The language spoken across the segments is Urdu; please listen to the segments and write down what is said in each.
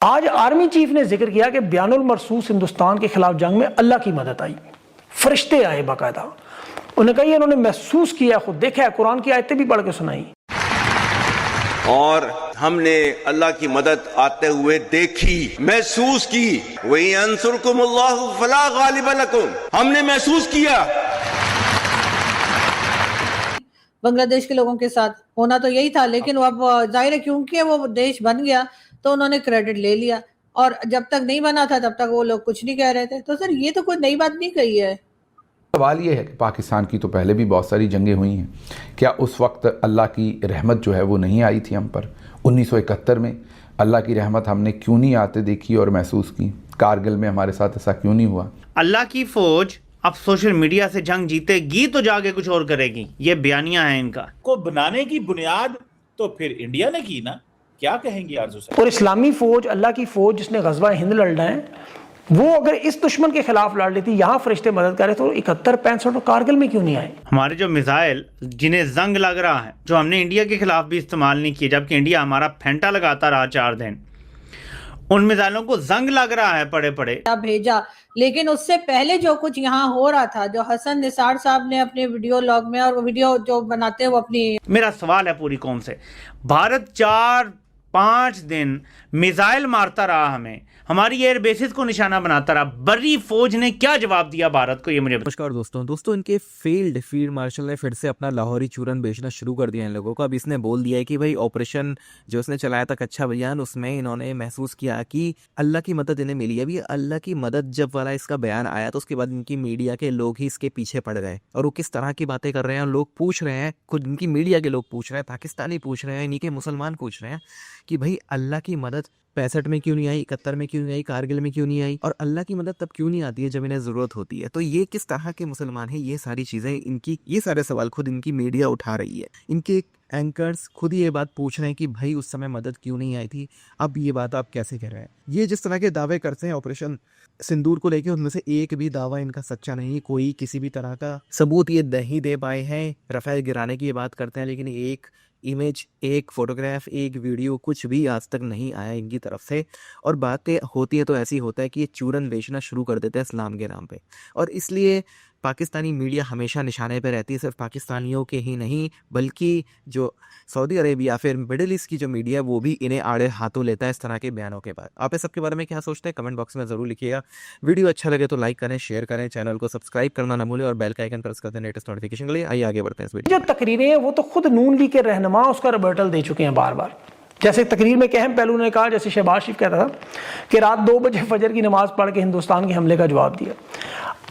آج آرمی چیف نے ذکر کیا کہ بیان المرصوص ہندوستان کے خلاف جنگ میں اللہ کی مدد آئی، فرشتے آئے باقاعدہ۔ انہوں نے کہا یہ انہوں نے محسوس کیا، خود دیکھا ہے، قرآن کی آیتیں بھی پڑھ کے سنائی، اور ہم نے اللہ کی مدد آتے ہوئے دیکھی، محسوس کی۔ وَإِن يَنصُرْكُمُ اللَّهُ فَلَا غَالِبَ لَكُمْ، ہم نے محسوس کیا۔ بنگلہ دیش کے لوگوں کے ساتھ ہونا تو یہی تھا، لیکن وہ اب ظاہر ہے کیونکہ وہ دیش بن گیا تو انہوں نے کریڈٹ لے لیا، اور جب تک نہیں بنا تھا تب تک وہ لوگ کچھ نہیں کہہ رہے تھے۔ تو سر یہ تو کوئی نئی بات نہیں کہی ہے۔ سوال یہ ہے کہ پاکستان کی تو پہلے بھی بہت ساری جنگیں ہوئی ہیں، کیا اس وقت اللہ کی رحمت جو ہے وہ نہیں آئی تھی ہم پر؟ 1971 میں اللہ کی رحمت ہم نے کیوں نہیں آتے دیکھی اور محسوس کی؟ کارگل میں ہمارے ساتھ ایسا کیوں نہیں ہوا؟ اللہ کی فوج اب سوشل میڈیا سے جنگ جیتے گی تو جا کے کچھ اور کرے گی، یہ بیانیہ ہے ان کا۔ کو بنانے کی بنیاد تو پھر انڈیا نے کی نا، کیا کہیں گی آرزو صاحب؟ اور اسلامی فوج، اللہ کی فوج جس نے غزوہ ہند لڑنا ہے، وہ اگر اس دشمن کے خلاف لڑ لیتی، یہاں فرشتے مدد کرے، تو 71-65 کارگل میں کیوں نہیں آئے؟ ہمارے جو میزائل جنہیں زنگ لگ رہا ہے، جو ہم نے انڈیا کے خلاف بھی استعمال نہیں کیے، جبکہ انڈیا ہمارا پھینٹا لگاتا رہا 4 دن، ان میزائلوں کو زنگ لگ رہا ہے پڑے پڑے بھیجا۔ لیکن اس سے پہلے جو کچھ یہاں ہو رہا تھا، جو حسن نثار صاحب نے اپنے ویڈیو لاگ میں، اور ویڈیو جو بناتے ہیں وہ اپنی، میرا سوال ہے پوری قوم سے، بھارت 4-5 دن میزائل مارتا رہا، ہماری ایئر بیسز کو نشانہ بناتا رہا، بری فوج نے کیا جواب دیا بھارت کو؟ یہ مجھے نمسکار دوستوں ان کے فیلڈ مارشل نے پھر سے اپنا لاہوری چورن بیچنا شروع کر دیا ان لوگوں کو۔ اب اس نے بول دیا ہے کہ بھائی آپریشن جو اس نے چلایا تھا کچھا بیان، اس میں انہوں نے محسوس کیا کہ اللہ کی مدد انہیں ملی۔ ابھی اللہ کی مدد جب والا اس کا بیان آیا تو اس کے بعد ان کی میڈیا کے لوگ ہی اس کے پیچھے پڑ گئے، اور وہ کس طرح کی باتیں کر رہے ہیں، لوگ پوچھ رہے ہیں، خود ان کی میڈیا کے لوگ پوچھ رہے ہیں، پاکستانی پوچھ رہے ہیں، انہی کے مسلمان پوچھ رہے ہیں کہ بھائی اللہ کی مدد 65 میں کیوں نہیں آئی، 71 میں کیوں نہیں آئی، کارگل میں کیوں نہیں آئی، اور اللہ کی مدد تب کیوں نہیں آتی ہے جب انہیں ضرورت ہوتی ہے؟ تو یہ کس طرح کے مسلمان ہیں؟ یہ ساری چیزیں ان کی، یہ سارے سوال خود ان کی میڈیا اٹھا رہی ہے۔ ان کے اینکرز خود یہ بات پوچھ رہے ہیں کہ بھائی اس سمے مدد کیوں نہیں آئی تھی، اب یہ بات آپ کیسے کہہ رہے ہیں؟ یہ جس طرح کے دعوے کرتے ہیں آپریشن سندور کو لے کے، ان میں سے ایک بھی دعویٰ ان کا سچا نہیں، کوئی کسی بھی طرح کا ثبوت یہ نہیں دے پائے ہیں۔ رفیل گرانے کی یہ بات کرتے ہیں، لیکن ایک امیج، ایک فوٹوگراف، ایک ویڈیو، کچھ بھی آج تک نہیں آیا ان کی طرف سے، اور باتیں ہوتی ہے تو ایسی ہوتا ہے کہ یہ چورن بیچنا شروع کر دیتے ہیں اسلام کے نام پہ، اور اس لیے پاکستانی میڈیا ہمیشہ نشانے پہ رہتی ہے، صرف پاکستانیوں کے ہی نہیں بلکہ جو سعودی عربیہ پھر مڈل ایسٹ کی جو میڈیا وہ بھی انہیں آڑے ہاتھوں لیتا ہے اس طرح کے بیانوں کے بعد۔ آپ اس سب کے بارے میں کیا سوچتے ہیں؟ کمنٹ باکس میں ضرور لکھیے گا۔ ویڈیو اچھا لگے تو لائک کریں، شیئر کریں، چینل کو سبسکرائب کرنا نہ بھولیں، اور بیل کا آئیکن پریس کر دیں لیٹسٹ نوٹیفیکیشن کے لیے۔ آئیے آگے بڑھتے ہیں اس ویڈیو۔ جو تقریریں ہیں وہ تو خود نون لیگ کے رہنما اس کا ریبرٹل دے چکے ہیں بار بار۔ جیسے تقریر میں کہ اہم پہلو نے کہا، جیسے شہباز شریف کہتا تھا کہ رات 2 بجے فجر کی نماز پڑھ کے ہندوستان کے حملے کا جواب دیا۔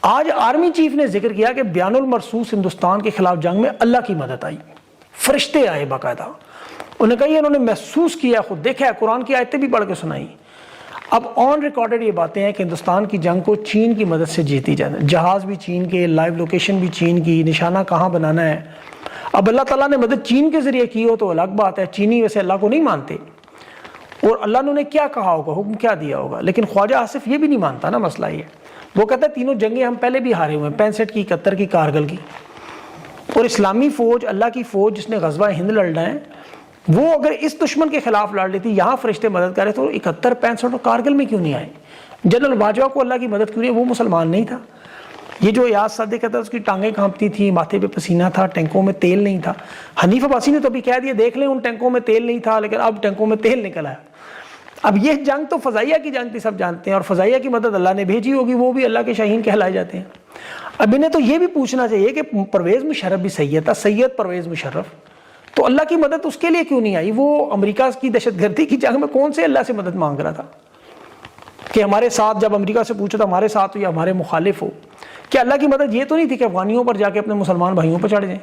آج آرمی چیف نے ذکر کیا کہ بیان المرصوص ہندوستان کے خلاف جنگ میں اللہ کی مدد آئی، فرشتے آئے باقاعدہ۔ انہوں نے کہا یہ انہوں نے محسوس کیا، خود دیکھا ہے، قرآن کی آیتیں بھی پڑھ کے سنائی۔ اب آن ریکارڈڈ یہ باتیں ہیں کہ ہندوستان کی جنگ کو چین کی مدد سے جیتی جانا، جہاز بھی چین کے، لائیو لوکیشن بھی چین کی، نشانہ کہاں بنانا ہے۔ اب اللہ تعالیٰ نے مدد چین کے ذریعے کی ہو تو الگ بات ہے، چینی ویسے اللہ کو نہیں مانتے، اور اللہ نے انہیں کیا کہا ہوگا، حکم کیا دیا ہوگا، لیکن خواجہ آصف یہ بھی نہیں مانتا نا، مسئلہ یہ وہ کہتا ہے تینوں جنگیں ہم پہلے بھی ہارے ہوئے ہیں، 65 کی، 71 کی، کارگل کی۔ اور اسلامی فوج، اللہ کی فوج جس نے غزوہ ہند لڑنا ہے، وہ اگر اس دشمن کے خلاف لڑ لیتی، یہاں فرشتے مدد کرے، تو 71-65 کارگل میں کیوں نہیں آئے؟ جنرل باجوہ کو اللہ کی مدد کیوں نہیں؟ وہ مسلمان نہیں تھا۔ یہ جو ایاز صادق کہتا ہے اس کی ٹانگیں کانپتی تھیں، ماتھے پہ پسینہ تھا، ٹینکوں میں تیل نہیں تھا۔ حنیف عباسی نے تو ابھی کہہ دیا دیکھ لیں ان ٹینکوں میں تیل نہیں تھا، لیکن اب ٹینکوں میں تیل نکل آیا۔ اب یہ جنگ تو فضائیہ کی جنگ تھی، سب جانتے ہیں، اور فضائیہ کی مدد اللہ نے بھیجی ہوگی، وہ بھی اللہ کے شاہین کہلائے جاتے ہیں۔ اب انہیں تو یہ بھی پوچھنا چاہیے کہ پرویز مشرف بھی سید تھا، سید پرویز مشرف، تو اللہ کی مدد اس کے لیے کیوں نہیں آئی؟ وہ امریکہ کی دہشت گردی کی جنگ میں کون سے اللہ سے مدد مانگ رہا تھا کہ ہمارے ساتھ، جب امریکہ سے پوچھا تھا ہمارے ساتھ ہو یا ہمارے مخالف ہو؟ کہ اللہ کی مدد یہ تو نہیں تھی کہ افغانیوں پر جا کے اپنے مسلمان بھائیوں پر چڑھ جائیں؟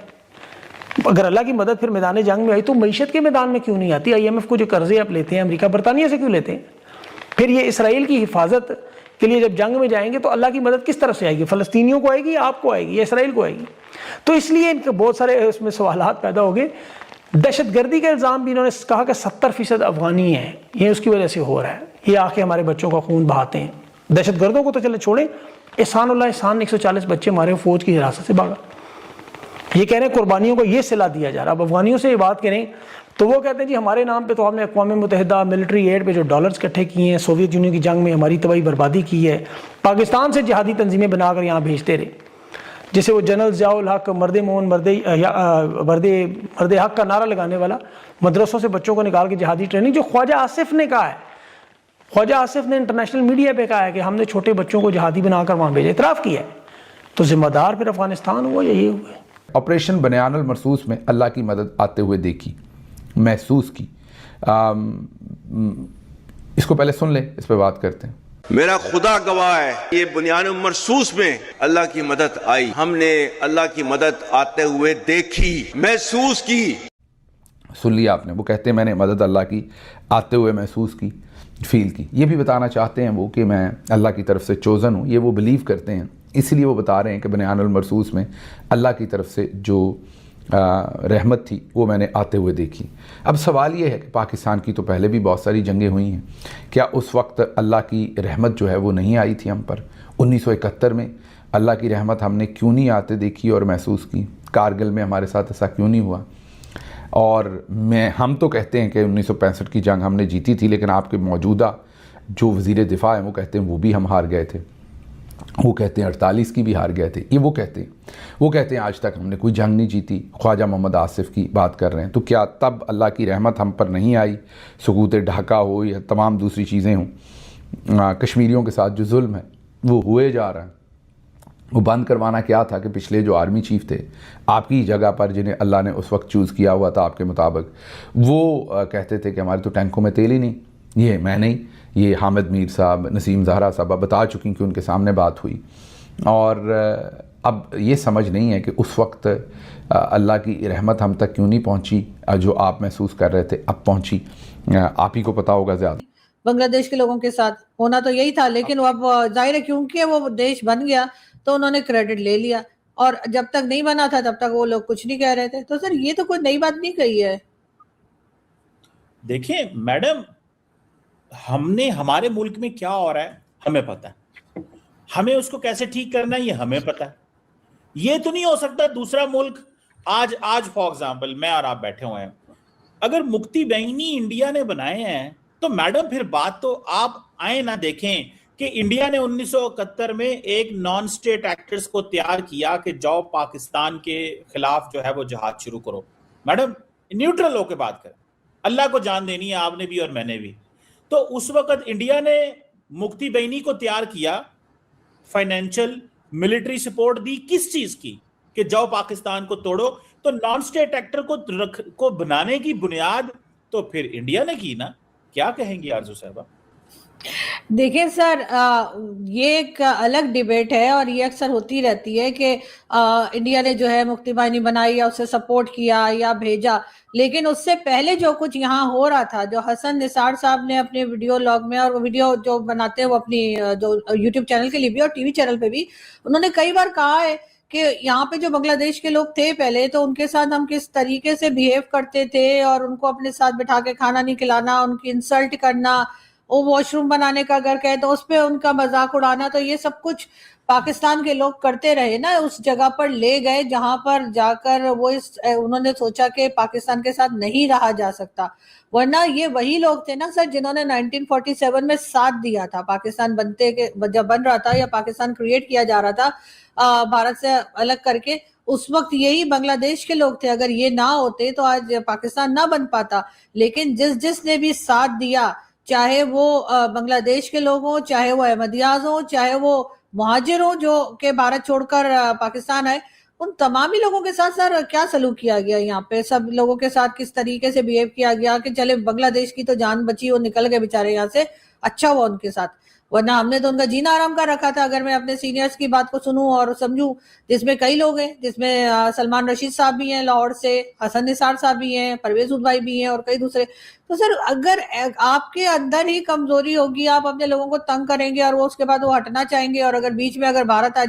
اگر اللہ کی مدد پھر میدان جنگ میں آئی تو معیشت کے میدان میں کیوں نہیں آتی؟ IMF کو جو قرضے آپ لیتے ہیں امریکہ برطانیہ سے کیوں لیتے ہیں؟ پھر یہ اسرائیل کی حفاظت کے لیے جب جنگ میں جائیں گے تو اللہ کی مدد کس طرح سے آئے گی؟ فلسطینیوں کو آئے گی، آپ کو آئے گی، یا اسرائیل کو آئے گی؟ تو اس لیے ان کے بہت سارے اس میں سوالات پیدا ہو گئے۔ دہشت گردی کا الزام بھی انہوں نے کہا کہ 70% افغانی ہیں، یہ اس کی وجہ سے ہو رہا ہے، یہ آ کے ہمارے بچوں کا خون بہاتے ہیں۔ دہشت گردوں کو تو چلے چھوڑیں، احسان اللہ احسان نے 140 بچے مارے، فوج کی حراست سے بھاگا۔ یہ کہہ رہے ہیں قربانیوں کو یہ صلہ دیا جا رہا. اب افغانیوں سے یہ بات کریں تو وہ کہتے ہیں جی ہمارے نام پہ تو ہم نے اقوام متحدہ ملٹری ایڈ پہ جو ڈالرز اکٹھے کیے ہیں، سوویت یونین کی جنگ میں ہماری تباہی بربادی کی ہے، پاکستان سے جہادی تنظیمیں بنا کر یہاں بھیجتے رہے، جسے وہ جنرل ضیاء الحق مرد مون مرد حق کا نعرہ لگانے والا مدرسوں سے بچوں کو نکال کے جہادی ٹریننگ، جو خواجہ آصف نے کہا ہے، خواجہ آصف نے انٹرنیشنل میڈیا پہ کہا ہے کہ ہم نے چھوٹے بچوں کو جہادی بنا کر وہاں بھیجا، اعتراف کیا ہے. تو ذمہ دار پھر افغانستان ہوا یا یہ ہوا؟ آپریشن بنیان المرصوص میں اللہ کی مدد آتے ہوئے دیکھی، محسوس کی. اس کو پہلے سن لیں، اس پہ بات کرتے ہیں. میرا خدا گواہ ہے، یہ بنیان مرصوص میں اللہ کی مدد آئی، ہم نے اللہ کی مدد آتے ہوئے دیکھی، محسوس کی. سن لیا آپ نے، وہ کہتے ہیں میں نے مدد اللہ کی آتے ہوئے محسوس کی، فیل کی. یہ بھی بتانا چاہتے ہیں وہ کہ میں اللہ کی طرف سے چوزن ہوں، یہ وہ بلیو کرتے ہیں، اس لیے وہ بتا رہے ہیں کہ بنیان المرصوص میں اللہ کی طرف سے جو رحمت تھی وہ میں نے آتے ہوئے دیکھی. اب سوال یہ ہے کہ پاکستان کی تو پہلے بھی بہت ساری جنگیں ہوئی ہیں، کیا اس وقت اللہ کی رحمت جو ہے وہ نہیں آئی تھی ہم پر؟ 1971 میں اللہ کی رحمت ہم نے کیوں نہیں آتے دیکھی اور محسوس کی؟ کارگل میں ہمارے ساتھ ایسا کیوں نہیں ہوا؟ اور ہم تو کہتے ہیں کہ 1965 کی جنگ ہم نے جیتی تھی، لیکن آپ کے موجودہ جو وزیر دفاع ہیں وہ کہتے ہیں وہ بھی ہم ہار گئے تھے، وہ کہتے ہیں 48 کی بھی ہار گئے تھے. یہ وہ کہتے ہیں آج تک ہم نے کوئی جنگ نہیں جیتی. خواجہ محمد آصف کی بات کر رہے ہیں. تو کیا تب اللہ کی رحمت ہم پر نہیں آئی؟ سقوط ڈھاکہ ہو یا تمام دوسری چیزیں ہوں، کشمیریوں کے ساتھ جو ظلم ہے وہ ہوئے جا رہا ہے، وہ بند کروانا کیا تھا کہ پچھلے جو آرمی چیف تھے آپ کی جگہ پر، جنہیں اللہ نے اس وقت چوز کیا ہوا تھا آپ کے مطابق، وہ کہتے تھے کہ ہمارے تو ٹینکوں میں تیل ہی نہیں. یہ میں نہیں، یہ حامد میر صاحب، نسیم زہرا صاحبہ بتا چکی کہ ان کے سامنے بات ہوئی. اور اب یہ سمجھ نہیں ہے کہ اس وقت اللہ کی رحمت ہم تک کیوں نہیں پہنچی جو آپ محسوس کر رہے تھے، اب پہنچی. آپ ہی کو پتا ہوگا زیادہ. بنگلہ دیش کے لوگوں کے ساتھ ہونا تو یہی تھا، لیکن وہ اب ظاہر ہے کیونکہ وہ دیش بن گیا تو انہوں نے کریڈٹ لے لیا، اور جب تک نہیں بنا تھا تب تک وہ لوگ کچھ نہیں کہہ رہے تھے. تو سر یہ تو کوئی نئی بات نہیں کہی ہے. دیکھیں میڈم، ہم نے ہمارے ملک میں کیا ہو رہا ہے ہمیں پتہ ہے، ہمیں اس کو کیسے ٹھیک کرنا ہے یہ ہمیں پتہ ہے. یہ تو نہیں ہو سکتا دوسرا ملک آج فار ایگزامپل میں اور آپ بیٹھے ہوئے ہیں، اگر مکتی بینی انڈیا نے بنائے ہیں تو میڈم پھر بات تو آپ آئیں نہ دیکھیں کہ انڈیا نے 1971 میں ایک نان سٹیٹ ایکٹرز کو تیار کیا کہ جاؤ پاکستان کے خلاف جو ہے وہ جہاد شروع کرو. میڈم نیوٹرل ہو کے بات کریں، اللہ کو جان دینی ہے آپ نے بھی اور میں نے بھی. تو اس وقت انڈیا نے مکتی بینی کو تیار کیا، فائنینشل ملٹری سپورٹ دی، کس چیز کی؟ کہ جاؤ پاکستان کو توڑو. تو نان سٹیٹ ایکٹر کو بنانے کی بنیاد تو پھر انڈیا نے کی نا. کیا کہیں گی آرزو صاحبہ؟ دیکھیں سر، یہ ایک الگ ڈیبیٹ ہے اور یہ اکثر ہوتی رہتی ہے کہ انڈیا نے جو ہے مکتی بانی بنائی یا اسے سپورٹ کیا یا بھیجا، لیکن اس سے پہلے جو کچھ یہاں ہو رہا تھا، جو حسن نثار صاحب نے اپنے ویڈیو لاگ میں، اور وہ ویڈیو جو بناتے ہیں وہ اپنی جو یوٹیوب چینل کے لیے بھی اور ٹی وی چینل پہ بھی انہوں نے کئی بار کہا ہے کہ یہاں پہ جو بنگلہ دیش کے لوگ تھے پہلے، تو ان کے ساتھ ہم کس طریقے سے بیہیو کرتے تھے، اور ان کو اپنے ساتھ بٹھا کے کھانا نہیں کھلانا، ان کی انسلٹ کرنا، وہ واش روم بنانے کا اگر کہے تو اس پہ ان کا مذاق اڑانا، تو یہ سب کچھ پاکستان کے لوگ کرتے رہے نا. اس جگہ پر لے گئے جہاں پر جا کر وہ انہوں نے سوچا کہ پاکستان کے ساتھ نہیں رہا جا سکتا. ورنہ یہ وہی لوگ تھے نا سر جنہوں نے 1947 میں ساتھ دیا تھا پاکستان جب بن رہا تھا یا پاکستان کریٹ کیا جا رہا تھا بھارت سے الگ کر کے. اس وقت یہی بنگلہ دیش کے لوگ تھے. اگر یہ نہ ہوتے تو آج پاکستان نہ بن پاتا. لیکن جس نے بھی ساتھ دیا، چاہے وہ بنگلہ دیش کے لوگ ہوں، چاہے وہ احمدیاز ہوں، چاہے وہ مہاجر ہوں جو کہ بھارت چھوڑ کر پاکستان آئے، ان تمامی لوگوں کے ساتھ سر کیا سلوک کیا گیا یہاں پہ، سب لوگوں کے ساتھ کس طریقے سے بیہیو کیا گیا کہ چلے بنگلہ دیش کی تو جان بچی، وہ نکل گئے بیچارے یہاں سے، اچھا ہوا ان کے ساتھ. ورنہ ہم نے تو ان کا جینا آرام کر رکھا تھا. اگر میں اپنے سینئرز کی بات کو سنوں اور سمجھوں، جس میں کئی لوگ ہیں، جس میں سلمان رشید صاحب بھی ہیں لاہور سے، حسن نثار صاحب بھی ہیں، پرویز بھائی بھی ہیں اور کئی دوسرے. تو سر اگر آپ کے اندر ہی کمزوری ہوگی، آپ اپنے لوگوں کو تنگ کریں گے اور وہ اس کے بعد وہ ہٹنا چاہیں گے، اور اگر بیچ میں اگر بھارت آ